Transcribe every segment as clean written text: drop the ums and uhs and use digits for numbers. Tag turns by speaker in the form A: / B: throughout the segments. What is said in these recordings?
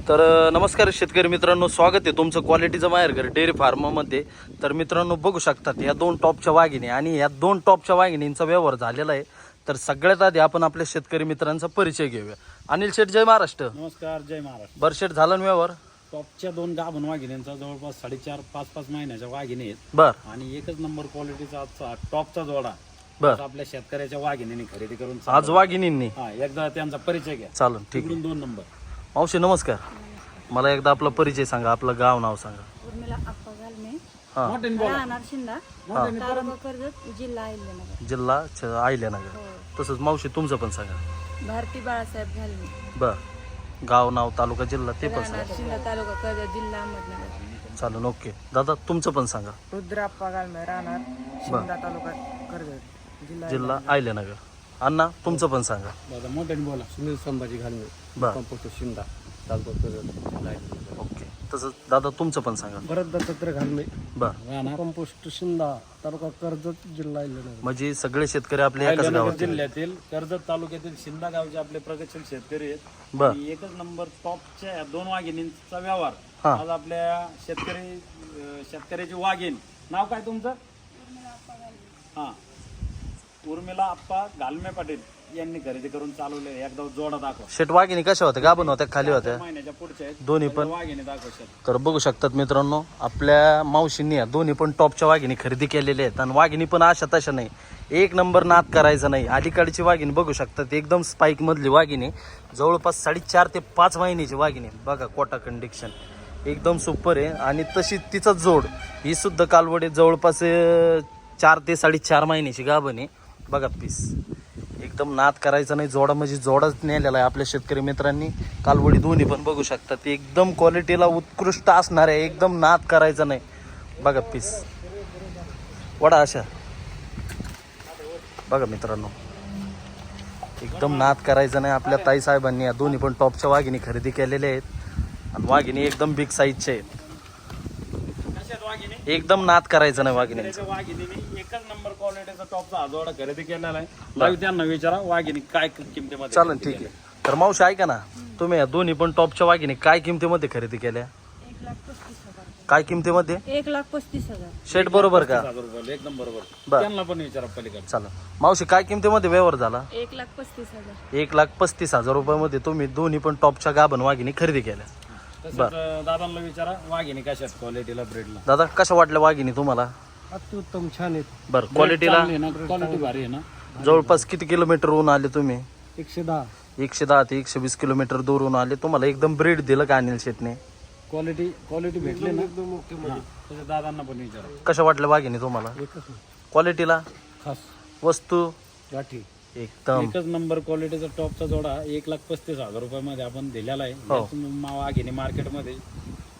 A: तर नमस्कार शेतकरी मित्रांनो, स्वागत आहे तुमचं क्वालिटीचं माहेरघर डेअरी फार्ममध्ये. तर मित्रांनो बघू शकतात या दोन टॉपच्या वाघिणी आणि या दोन टॉपच्या वाघिणींचा व्यवहार झालेला आहे. तर सगळ्यात आधी आपण आपल्या शेतकरी मित्रांचा परिचय घेऊया. अनिल शेठ, जय महाराष्ट्र.
B: नमस्कार, जय महाराष्ट्र.
A: बरं शेठ, झाला ना व्यवहार?
B: टॉपच्या दोन गाभण वाघिण्यांचा जवळपास 4.5-5 महिन्याच्या वाघिणी आहेत
A: बर.
B: आणि एकच नंबर क्वालिटीचा आजचा टॉपचा जोडा
A: बर.
B: आपल्या शेतकऱ्याच्या वाघिणीने खरेदी करून
A: आज वाघिणींनी
B: हा एकदा त्यांचा परिचय घ्या.
A: चालन, ठीक आहे.
B: तिकडून 2 नंबर.
A: मावशी नमस्कार. मला एकदा आपला परिचय सांगा, आपलं गाव नाव सांगा.
C: उर्मिला अप्पा घालमे,
A: हा.
B: मोठ्याने बोला.
C: राहणार शिंदा, तालुका कर्जत, जिल्हा अहिल्यानगर.
A: जिल्हा अहिल्यानगर.
C: हो.
A: तसंच मावशी तुमचं पण सांगा.
C: भारती बाळासाहेब घालमे,
A: बर. गाव नाव तालुका जिल्हा ते पण
C: राहणार
A: सांगा.
C: शिंदा, तालुका कर्जत, जिल्हा अहमदनगर.
A: चालन, ओके. दादा तुमचं पण सांगा.
D: रुद्राप्पा घालमे, राहणार शिंदा तालुका कर्जत,
A: जिल्हा अहिल्यानगर. अण्णा तुमचं पण सांगा.
B: दादा मोठ्याने बोला.
D: सुनील संभाजी घालमे,
A: बर.
D: कंपोस्ट शिंदा तालुका कर्जत.
A: ओके. तसंच दादा तुमचं पण सांगा.
D: भरत दत्तात्रय घालमे,
A: बर.
B: राहणार
D: कंपोस्ट शिंदा तालुका कर्जत, जिल्हा अहिल्यानगर.
A: म्हणजे सगळे शेतकरी आपले एकाच
B: अहिल्यानगर
A: गावात.
B: जिल्ह्यातील कर्जत तालुक्यातील शिंदा गावचे आपले प्रगतशील शेतकरी आहेत.
A: बर.
B: आणि एकच नंबर टॉपच्या या दोन वाघिणींचा व्यवहार
A: हा.
B: आज आपल्या शेतकऱ्याची वाघीण. नाव काय तुमचं? हा, उर्मिला अप्पा घालमे पाटील यांनी खरेदी करून चालवले. एकदा जोडा दाखवा.
A: शेट वाघिणी कशा होत्या? गाभण होत्या, खाली होत्या?
B: महिन्याच्या पुढच्या आहेत.
A: दोन्ही पण.
B: वाघिणी दाखवा शेत.
A: तर बघू शकतात मित्रांनो, आपल्या मावशींनी या दोन्ही पण टॉपच्या वाघिणी खरेदी केलेल्या आहेत. आणि वाघिणी पण अशा तशा नाही, एक नंबर नाद करायचा नाही. अलीकडची वाघिणी बघू शकतात, एकदम स्पाईक मधली वाघिणी, जवळपास 4.5 ते 5 महिन्याची वाघिणी. बघा कोटा कंडिक्शन एकदम सुपर आहे. आणि तशी तिचा जोड ही सुद्धा कालवडे जवळपास 4 ते 4.5 महिन्याची गाभण आहे. बघा पीस एकदम नाद करायचा नाही. जोडा म्हणजे जोडाच नेलेला आहे आपल्या शेतकरी मित्रांनी. कालवडी दोन्ही पण बघू शकता, ते एकदम क्वालिटीला उत्कृष्ट असणार आहे. एकदम नाद करायचा नाही. बघा पीस वडा अशा. बघा मित्रांनो, एकदम नाद करायचा नाही. आपल्या ताई साहेबांनी या दोन्ही पण टॉपच्या वाघिणी खरेदी केलेल्या आहेत. आणि वाघिणी एकदम बिग साईजच्या आहेत.
B: कशा आहेत वाघिणी?
A: एकदम नाद करायचा नाही वाघिणी.
B: त्याच्या वाघिणीने एकच नंबर क्वालिटीचा टॉपचा जोडा खरेदी केलेला आहे. लाईव्ह त्यांना विचारा वाघिणी काय किमतीमध्ये
A: चालन,
B: खरेदी
A: ठीक
B: केल्या.
A: आहे. तर मावशी ऐका ना, तुम्ही या दोन्ही पण टॉपच्या वाघिणी काय किमतीमध्ये खरेदी केल्या?
C: 1,35,000.
A: काय किमतीमध्ये?
C: 1,35,000.
A: शेट बरोबर का?
B: 30,000 रुपये एकदम बरोबर.
A: बर.
B: त्यांना पण विचारा पलीकडे.
A: चालेल. मावशी काय किमतीमध्ये व्यवहार झाला?
C: 1,35,000.
A: 1,35,000 रुपयामध्ये तुम्ही दोन्ही पण टॉपच्या गाभण वाघिणी खरेदी केल्या.
B: तसंच दादांना विचारा वाघिणी कशात क्वालिटीला ब्रेडला.
A: दादा कशा वाटल्या वाघिणी तुम्हाला?
D: अत्युत्तम, छान आहेत.
A: बरं. क्वालिटीला
B: क्वालिटी भारी आहे ना.
A: जवळपास किती किलोमीटरहून आले तुम्ही?
D: 110.
A: 110 ते 120 किलोमीटर दूरहून आले. तुम्हाला एकदम ब्रीड दिलं का अनिल शेटने?
B: क्वालिटी भेटली ना. तसं दादांना पण विचारा.
A: कशा वाटल्या वाघिणी तुम्हाला? क्वालिटीला
B: खास
A: वस्तू
B: गाठी
A: एकदम
B: एकच नंबर क्वालिटीचा टॉपचा जोडा 1,35,000 रुपयामध्ये आपण दिलेला आहे.
A: हो.
B: याच वाघिणी मार्केटमध्ये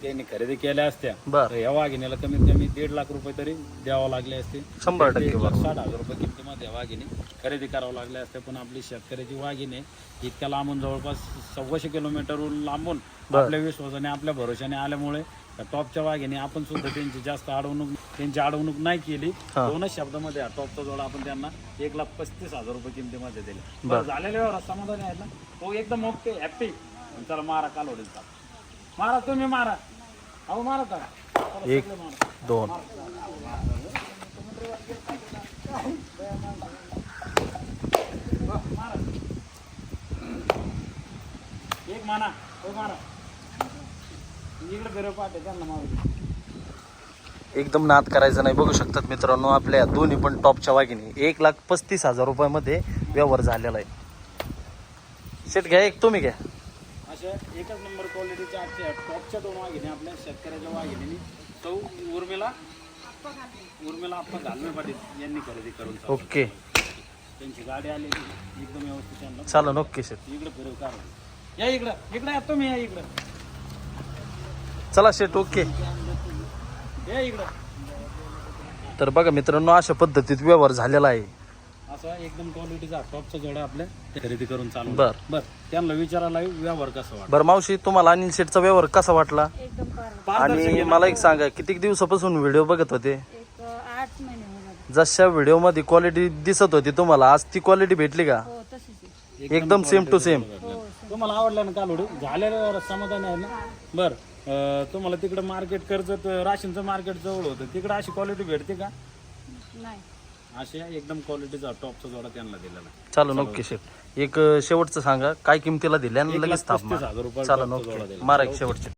B: त्यांनी खरेदी केल्या असत्या
A: बर.
B: तर या वाघिणीला कमीत कमी 1.5 लाख रुपये तरी द्यावं लागले असते.
A: 100%
B: 1,60,000 रुपये किमतीमध्ये या वाघिणी खरेदी करावं लागले असते. पण आपली शेतकऱ्याची वाघिणी इतक्या लांबून जवळपास 1,400 किलोमीटरहून लांबून आपल्या विश्वासाने आपल्या भरोशाने आल्यामुळे त्या टॉपच्या वाघिणी आपण सुद्धा त्यांची जास्त त्यांची अडवणूक नाही केली. 2च शब्दामध्ये टॉपचा जोडा आपण त्यांना 1,35,000 रुपये किमतीमध्ये दिले. बरं, झालेल्या व्यवहार समाधानी आहेत ना? तो एकदम ओके हॅप्पी. चला मारा कालवडील ताप. मारा तुम्ही मारा. अहो मारा का?
A: 1 2
B: एक माना. तो मारा. इकडे फिरव पाहते त्यांना मारू.
A: एकदम नाद करायचं नाही. बघू शकतात मित्रांनो, आपल्या दोन्ही पण टॉपच्या वाघिणी 1,35,000 रुपयामध्ये व्यवहार झालेला आहे. शेट घ्या एक, तुम्ही घ्या.
B: अशा एकच नंबर क्वालिटीच्या आजच्या टॉपच्या 2 वाघिणी आपल्या शेतकऱ्याच्या वाघिणीने तो उर्मिला अप्पा घालमे पाटील यांनी खरेदी करून चालवली.
A: ओके.
B: त्यांची गाडी आली एकदम व्यवस्थित त्यांना.
A: चालन, ओके शेट.
B: इकडे फिरव का या इकडे या तुम्ही या इकडे
A: चला शेट, ओके.
B: या इकडे.
A: तर बघा मित्रांनो, अशा पद्धतीत व्यवहार झालेला आहे.
B: असा एकदम क्वालिटीचा टॉपचा जोडा आपल्या खरेदी करून चालू.
A: बर.
B: त्यांना विचारायला व्यवहार कसा वाटत.
A: बरं मावशी, तुम्हाला अनिल शेटचा व्यवहार कसा वाटला?
C: एकदम पार.
A: आणि मला एक सांगा, किती दिवसापासून व्हिडिओ बघत होते?
C: 8 महिने होणार.
A: जशा व्हिडिओ मध्ये क्वालिटी दिसत होती तुम्हाला, आज ती क्वालिटी भेटली का?
C: हो, तशीच आहे.
A: एकदम सेम टू सेम.
C: हो,
B: तो तुम्हाला आवडलं ना कालोडी झालेलं समाधान आहे ना बर तुम्हाला तिकडं मार्केट कर्जत राशीनचं मार्केट जवळ होतं तिकडं अशी क्वालिटी भेटते का
C: नाही
B: असे एकदम क्वालिटीचा टॉपचा जोडा त्यांना दिलेला
A: चालू नक्की शेट एक शेवटचं सांगा काय किमतीला दिल्या आणि लगेच
B: 1,35,000 रुपये
A: चालू
B: टॉपचा जोडा
A: नक्की
B: दिला.
A: मारा एक शेवटचे